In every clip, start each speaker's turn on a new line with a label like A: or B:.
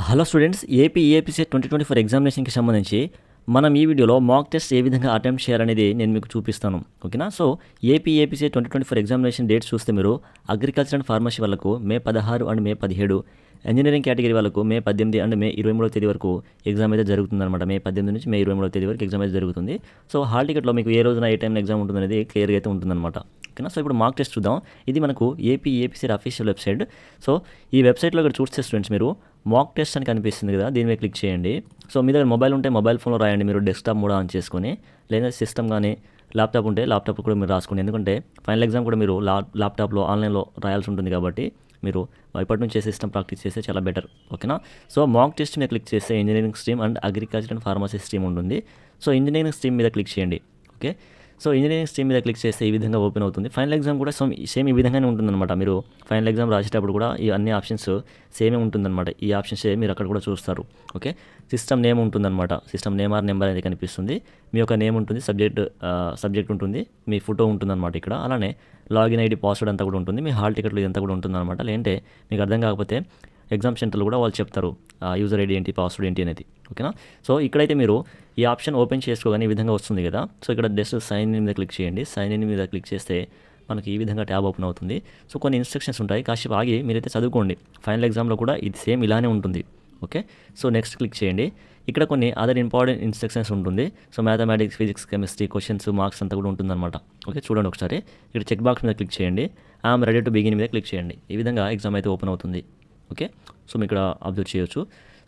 A: Hello students, AP APSET 2024 ఎగ్జామినేషన్కి సంబంధించి మనం ఈ వీడియోలో మాక్ టెస్ట్ ఏ విధంగా అటెంప్ట్ చేయాలనేది నేను మీకు చూపిస్తాను. ఓకేనా? So AP APSET 2024 examination dates చూస్తే మీరు అగ్రికల్చర్ అండ్ ఫార్మసీ వాళ్ళకు మే 16 అండ్ మే 17, ఇంజనీరింగ్ కేటగిరీ వాళ్ళకు మే 18 అండ్ మే 23వ తేదీ వరకు ఎగ్జామ్ అయితే జరుగుతుందన్నమాట. మే 18 నుంచి మే 23వ తేదీ వరకు ఎగ్జామ్ అయితే జరుగుతుంది. సో హాల్ టికెట్లో మీకు ఏ రోజున ఏ టైంలో ఎగ్జామ్ ఉంటుందనేది క్లియర్గా అయితే ఉంటుందన్నమాట. ఓకేనా? సో ఇప్పుడు మాక్ టెస్ట్ చూద్దాం. ఇది మనకు AP APSET official website. So ఈ వెబ్సైట్లో ఇక్కడ చూస్తే స్టూడెంట్స్ మీరు మాక్ టెస్ట్ అని కనిపిస్తుంది కదా, దీని మీద క్లిక్ చేయండి. సో మీ దగ్గర మొబైల్ ఉంటే మొబైల్ ఫోన్లో రాయండి, మీరు డెస్క్టాప్ మోడ్ ఆన్ చేసుకొని. లేదా సిస్టమ్ కానీ ల్యాప్టాప్ ఉంటే ల్యాప్టాప్ కూడా మీరు రాసుకోండి. ఎందుకంటే ఫైనల్ ఎగ్జామ్ కూడా మీరు ల్యాప్టాప్లో ఆన్లైన్లో రాయాల్సి ఉంటుంది కాబట్టి మీరు ఇప్పటి నుంచి సిస్టమ్ ప్రాక్టీస్ చేస్తే చాలా బెటర్. ఓకేనా? సో మాక్ టెస్ట్ మీద క్లిక్ చేస్తే engineering stream and agriculture and pharmacy stream ఉంటుంది. సో ఇంజనీరింగ్ స్ట్రీమ్ మీద క్లిక్ చేయండి. ఓకే, సో ఇంజనీరింగ్ స్ట్రీమ్ మీద క్లిక్ చేస్తే ఈ విధంగా ఓపెన్ అవుతుంది. ఫైనల్ ఎగ్జామ్ కూడా సేమ్ ఈ విధంగానే ఉంటుందన్నమాట. మీరు ఫైనల్ ఎగ్జామ్ రాసేటప్పుడు కూడా ఈ అన్ని ఆప్షన్స్ సేమే ఉంటుందన్నమాట. ఈ ఆప్షన్స్ మీరు అక్కడ కూడా చూస్తారు. ఓకే, సిస్టమ్ నేమ్ ఉంటుందన్నమాట. సిస్టమ్ నేమ్ ఆర్ నెంబర్ అనేది కనిపిస్తుంది. మీ యొక్క నేమ్ ఉంటుంది, సబ్జెక్ట్ ఉంటుంది, మీ ఫోటో ఉంటుందన్నమాట ఇక్కడ. అలానే లాగిన్ ఐడి, పాస్వర్డ్ అంతా కూడా ఉంటుంది. మీ హాల్ టికెట్లు ఇదంతా కూడా ఉంటుందన్నమాట. లేదంటే మీకు అర్థం కాకపోతే ఎగ్జామ్ సెంటర్లో కూడా వాళ్ళు చెప్తారు యూజర్ ఐడి ఏంటి, పాస్వర్డ్ ఏంటి అనేది. ఓకేనా? సో ఇక్కడైతే మీరు ఈ ఆప్షన్ ఓపెన్ చేసుకోగానే ఈ విధంగా వస్తుంది కదా. సో ఇక్కడ జస్ట్ సైన్ ఇన్ మీద క్లిక్ చేయండి. సైన్ ఇన్ మీద క్లిక్ చేస్తే మనకి ఈ విధంగా ట్యాబ్ ఓపెన్ అవుతుంది. సో కొన్ని ఇన్స్ట్రక్షన్స్ ఉంటాయి, కాసేపు ఆగి మీరైతే చదువుకోండి. ఫైనల్ ఎగ్జామ్లో కూడా ఇది సేమ్ ఇలానే ఉంటుంది. ఓకే, సో నెక్స్ట్ క్లిక్ చేయండి. ఇక్కడ కొన్ని అదర్ ఇంపార్టెంట్ ఇన్స్ట్రక్షన్స్ ఉంటుంది. So mathematics, physics, chemistry questions, marks అంతా కూడా ఉంటుందన్నమాట. ఓకే, చూడండి ఒకసారి. ఇక్కడ చెక్ బాక్స్ మీద క్లిక్ చేయండి. ఐఎమ్ రెడీ టు బిగిన్ మీద క్లిక్ చేయండి. ఈ విధంగా ఎగ్జామ్ అయితే ఓపెన్ అవుతుంది. ఓకే, సో మీరు ఇక్కడ అబ్జర్వ్ చేయొచ్చు.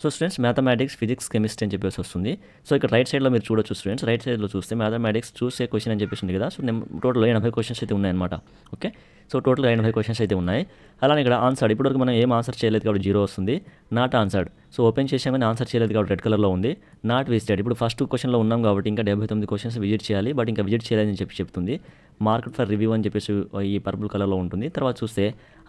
A: So students mathematics, physics, chemistry అని చెప్పేసి వస్తుంది. సో ఇక్కడ రైట్ సైడ్లో మీరు చూడొచ్చు స్టూడెంట్స్. రైట్ సైడ్లో చూస్తే మ్యాథమెటిక్స్ చూసే క్వశ్చన్ అని చెప్పేసి ఉంది కదా. సో టోటల్ 80 క్వశ్చన్స్ అయితే ఉన్నాయన్నమాట. ఓకే, సో టోటల్ 80 క్వశ్చన్స్ అయితే ఉన్నాయి. అలానే ఇక్కడ ఆన్సర్డ్, ఇప్పటివరకు మనం ఏం ఆన్సర్ చేయలేదు కాబట్టి 0 వస్తుంది. నాట్ ఆన్సర్డ్, సో ఓపెన్ చేసామని ఆన్సర్ చేయలేదు కాబట్టి రెడ్ కలర్లో ఉంది. నాట్ విజిటెడ్, ఇప్పుడు ఫస్ట్ క్వశ్చన్లో ఉన్నాం కాబట్టి ఇంకా 79 క్వశ్చన్స్ విజిట్ చేయాలి, బట్ ఇంకా విజిట్ చేయలేదని చెప్పి చెప్తుంది. మార్కెట్ ఫర్ రివ్యూ అని చెప్పేసి ఈ పర్పుల్ కలర్లో ఉంటుంది. తర్వాత చూస్తే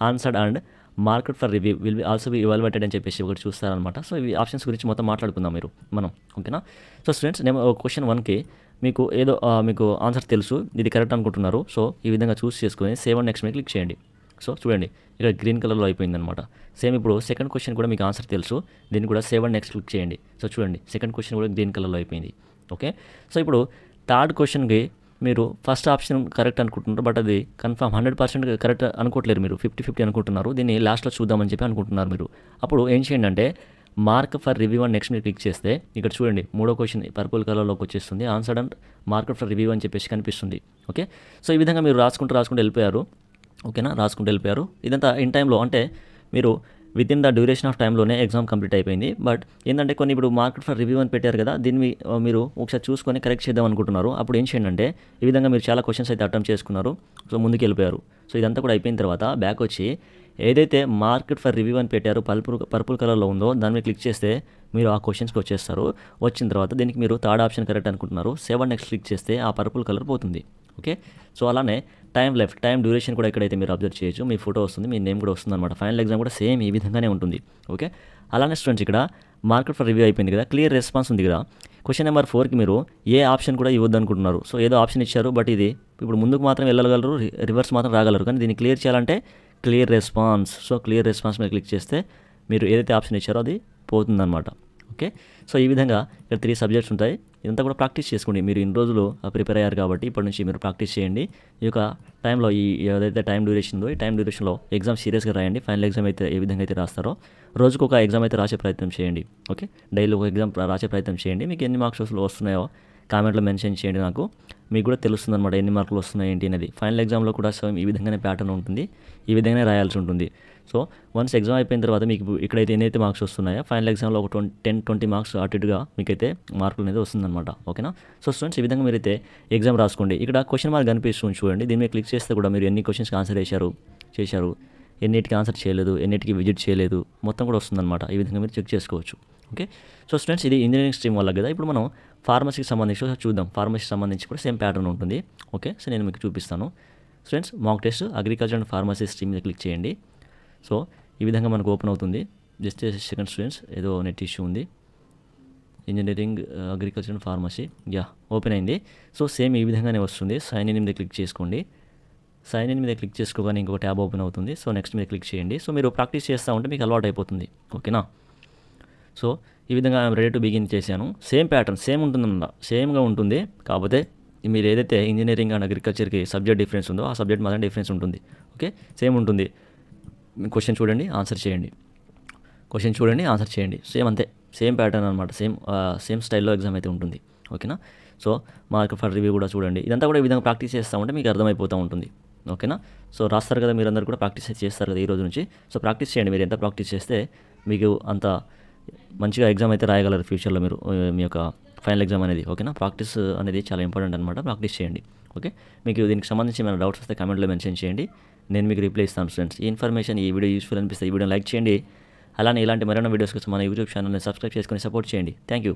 A: answered and market for review will be also be evaluated అని చెప్పేసి ఒకటి చూస్తారనమాట. సో ఈ ఆప్షన్స్ గురించి మొత్తం మాట్లాడుకుందాం మనం. ఓకేనా? సో స్టూడెంట్స్, నేను క్వశ్చన్ 1కి మీకు ఏదో మీకు ఆన్సర్ తెలుసు, ఇది కరెక్ట్ అనుకుంటున్నారు. సో ఈ విధంగా చూస్ చేసుకొని సేవ్ అండ్ నెక్స్ట్ మీద క్లిక్ చేయండి. సో చూడండి ఇక్కడ గ్రీన్ కలర్లో అయిపోయిందనమాట. సేమ్ ఇప్పుడు సెకండ్ క్వశ్చన్ కూడా మీకు ఆన్సర్ తెలుసు, దీన్ని కూడా సేవ్ అండ్ నెక్స్ట్ క్లిక్ చేయండి. సో చూడండి సెకండ్ క్వశ్చన్ కూడా గ్రీన్ కలర్లో అయిపోయింది. ఓకే, సో ఇప్పుడు థర్డ్ క్వశ్చన్కి మీరు ఫస్ట్ ఆప్షన్ కరెక్ట్ అనుకుంటున్నారు, బట్ అది కన్ఫర్మ్ 100% కరెక్ట్ అనుకోవట్లేరు. మీరు 50-50 అనుకుంటున్నారు. దీన్ని లాస్ట్లో చూద్దామని చెప్పి అనుకుంటున్నారు మీరు. అప్పుడు ఏం చేయండి అంటే మార్క్ ఫర్ రివ్యూ అని నెక్స్ట్ మీరు క్లిక్ చేస్తే ఇక్కడ చూడండి మూడో క్వశ్చన్ పర్పుల్ కలర్లోకి వచ్చేస్తుంది. Answer and market for review అని చెప్పేసి కనిపిస్తుంది. ఓకే, సో ఈ విధంగా మీరు రాసుకుంటూ వెళ్ళిపోయారు. ఓకేనా? రాసుకుంటూ వెళ్ళిపోయారు. ఇదంతా ఇన్ టైంలో, అంటే మీరు with in the duration of టైంలోనే ఎగ్జామ్ కంప్లీట్ అయిపోయింది. బట్ ఏంటంటే కొన్ని ఇప్పుడు మార్కెట్ ఫర్ రివ్యూ అని పెట్టారు కదా, దీన్ని మీరు ఒకసారి చూసుకొని కరెక్ట్ చేద్దాం అనుకుంటున్నారు. అప్పుడు ఏం చేయండి అంటే ఈ విధంగా మీరు చాలా క్వశ్చన్స్ అయితే అటెంప్ట్ చేసుకున్నారు. సో ముందుకు వెళ్ళిపోయారు. సో ఇదంతా కూడా అయిపోయిన తర్వాత బ్యాక్ వచ్చి ఏదైతే మార్కెట్ ఫర్ రివ్యూ అని పెట్టారో పర్పుల్ కలర్లో ఉందో దాని మీద క్లిక్ చేస్తే మీరు ఆ క్వశ్చన్స్కి వచ్చేస్తారు. వచ్చిన తర్వాత దీనికి మీరు థర్డ్ ఆప్షన్ కరెక్ట్ అనుకుంటున్నారు, 7 నెక్స్ట్ క్లిక్ చేస్తే ఆ పర్పుల్ కలర్ పోతుంది. ఓకే, సో అలానే టైం డ్యూరేషన్ కూడా ఇక్కడైతే మీరు అబ్జర్వ్ చేయొచ్చు. మీ ఫోటో వస్తుంది, మీ నేమ్ కూడా వస్తుంది అనమాట. ఫైనల్ ఎగ్జామ్ కూడా సేమ్ ఈ విధంగానే ఉంటుంది. ఓకే, అలానే స్టూడెంట్స్ ఇక్కడ మార్కెట్ ఫర్ రివ్యూ అయిపోయింది కదా, క్లియర్ రెస్పాన్స్ ఉంది కదా. క్వశ్చన్ నెంబర్ 4కి మీరు ఏ ఆప్షన్ కూడా ఇవ్వద్దు అనుకుంటున్నారు. సో ఏదో ఆప్షన్ ఇచ్చారు, బట్ ఇది ఇప్పుడు ముందుకు మాత్రం వెళ్ళగలరు, రివర్స్ మాత్రం రాగలరు. కానీ దీన్ని క్లియర్ చేయాలంటే clear response. So clear response మీద క్లిక్ చేస్తే మీరు ఏదైతే ఆప్షన్ ఇచ్చారో అది పోతుందన్నమాట. ఓకే, సో ఈ విధంగా ఇక్కడ 3 సబ్జెక్ట్స్ ఉంటాయి. ఇదంతా కూడా ప్రాక్టీస్ చేసుకోండి. మీరు ఇన్ని రోజులు ప్రిపేర్ అయ్యారు కాబట్టి ఇప్పటి నుంచి మీరు ప్రాక్టీస్ చేయండి. ఈ యొక్క టైంలో ఏదైతే టైం డ్యూరేషన్ ఉందో ఈ టైం డ్యూరేషన్లో ఎగ్జామ్ సీరియస్గా రాయండి. ఫైనల్ ఎగ్జామ్ అయితే ఏ విధంగా అయితే రాస్తారో రోజుకు ఒక ఎగ్జామ్ అయితే రాసే ప్రయత్నం చేయండి. ఓకే, డైలీ ఒక ఎగ్జామ్ రాసే ప్రయత్నం చేయండి. మీకు ఎన్ని మార్క్స్ వస్తున్నాయో కామెంట్లో మెన్షన్ చేయండి, నాకు మీకు కూడా తెలుస్తుంది అనమాట ఎన్ని మార్కులు వస్తున్నాయి ఏంటి అనేది. ఫైనల్ ఎగ్జామ్లో కూడా సేమ్ ఈ విధంగానే ప్యాటర్న్ ఉంటుంది, ఈ విధంగానే రాయాల్సి ఉంటుంది. సో వన్స్ ఎగ్జామ్ అయిపోయిన తర్వాత మీకు ఇక్కడైతే ఎన్నైతే మార్క్స్ వస్తున్నాయో ఫైనల్ ఎగ్జామ్లో ఒక 10-20 మార్క్స్ అటు ఇటుగా మీకైతే మార్కులు అనేది వస్తుందన్నమాట. ఓకేనా? సో స్టూడెంట్స్ ఈ విధంగా మీరైతే ఎగ్జామ్ రాసుకోండి. ఇక్కడ క్వశ్చన్ మార్క్ కనిపిస్తుంది చూడండి, దీని మీద క్లిక్ చేస్తే కూడా మీరు ఎన్ని క్వశ్చన్స్కి ఆన్సర్ చేశారు, ఎన్నిటికి ఆన్సర్ చేయలేదు, ఎన్నిటికి విజిట్ చేయలేదు, మొత్తం కూడా వస్తుందన్నమాట. ఈ విధంగా మీరు చెక్ చేసుకోవచ్చు. ఓకే, సో స్టూడెంట్స్ ఇది ఇంజనీరింగ్ స్ట్రీమ్ వల్ల కదా. ఇప్పుడు మనం ఫార్మసీకి సంబంధించి చూద్దాం. ఫార్మసీకి సంబంధించి కూడా సేమ్ ప్యాటర్న్ ఉంటుంది. ఓకే, సో నేను మీకు చూపిస్తాను. Students mock test agriculture and pharmacy stream మీద క్లిక్ చేయండి. సో ఈ విధంగా మనకు ఓపెన్ అవుతుంది. జస్ట్ సెకండ్ స్టూడెంట్స్, ఏదో నెట్ ఇష్యూ ఉంది. Engineering agriculture and pharmacy open అయింది. సో సేమ్ ఈ విధంగానే వస్తుంది. సైన్ ఇన్ మీద క్లిక్ చేసుకోండి. సైన్ ఇన్ మీద క్లిక్ చేసుకోగానే ఇంకొక ట్యాబ్ ఓపెన్ అవుతుంది. సో నెక్స్ట్ మీద క్లిక్ చేయండి. సో మీరు ప్రాక్టీస్ చేస్తూ ఉంటే మీకు అలవాటు అయిపోతుంది. ఓకేనా? సో ఈ విధంగా ఐఎమ్ రెడీ టు బిగిన్ చేశాను. సేమ్ ప్యాటర్న్ సేమ్ ఉంటుందన్నమాట, సేమ్గా ఉంటుంది. కాకపోతే మీరు ఏదైతే ఇంజనీరింగ్ అండ్ అగ్రికల్చర్కి సబ్జెక్ట్ డిఫరెన్స్ ఉందో ఆ సబ్జెక్ట్ మాత్రం డిఫరెన్స్ ఉంటుంది. ఓకే, సేమ్ ఉంటుంది. క్వశ్చన్ చూడండి, ఆన్సర్ చేయండి. క్వశ్చన్ చూడండి, ఆన్సర్ చేయండి. సేమ్ అంతే, సేమ్ ప్యాటర్న్ అనమాట, సేమ్ స్టైల్లో ఎగ్జామ్ అయితే ఉంటుంది. ఓకేనా. సో మార్క్ ఫర్ రివ్యూ కూడా చూడండి. ఇదంతా కూడా ఈ విధంగా ప్రాక్టీస్ చేస్తూ ఉంటే మీకు అర్థమైపోతూ ఉంటుంది. ఓకేనా. సో రాస్తారు కదా మీరందరూ కూడా, ప్రాక్టీస్ చేస్తారు కదా ఈ రోజు నుంచి. సో ప్రాక్టీస్ చేయండి. మీరు ఎంత ప్రాక్టీస్ చేస్తే మీకు అంత మంచిగా ఎగ్జామ్ అయితే రాయగలరు ఫ్యూచర్లో మీరు, మీ యొక్క ఫైనల్ ఎగ్జామ్ అనేది. ఓకేనా. ప్రాక్టీస్ అనేది చాలా ఇంపార్టెంట్ అనమాట, ప్రాక్టీస్ చేయండి. ఓకే, మీకు దీనికి సంబంధించి ఏమైనా డౌట్స్ వస్తే కామెంట్లో మెన్షన్ చేయండి, నేను మీకు రిప్లై ఇస్తాను ఫ్రెండ్స్. ఈ ఇన్ఫర్మేషన్, ఈ వీడియో యూస్ఫుల్ అనిపిస్తే ఈ వీడియోని లైక్ చేయండి. అలానే ఇలాంటి మరిన్ని వీడియోస్ కోసం మన యూట్యూబ్ ఛానల్ని సబ్స్క్రైబ్ చేసుకొని సపోర్ట్ చేయండి. Thank you.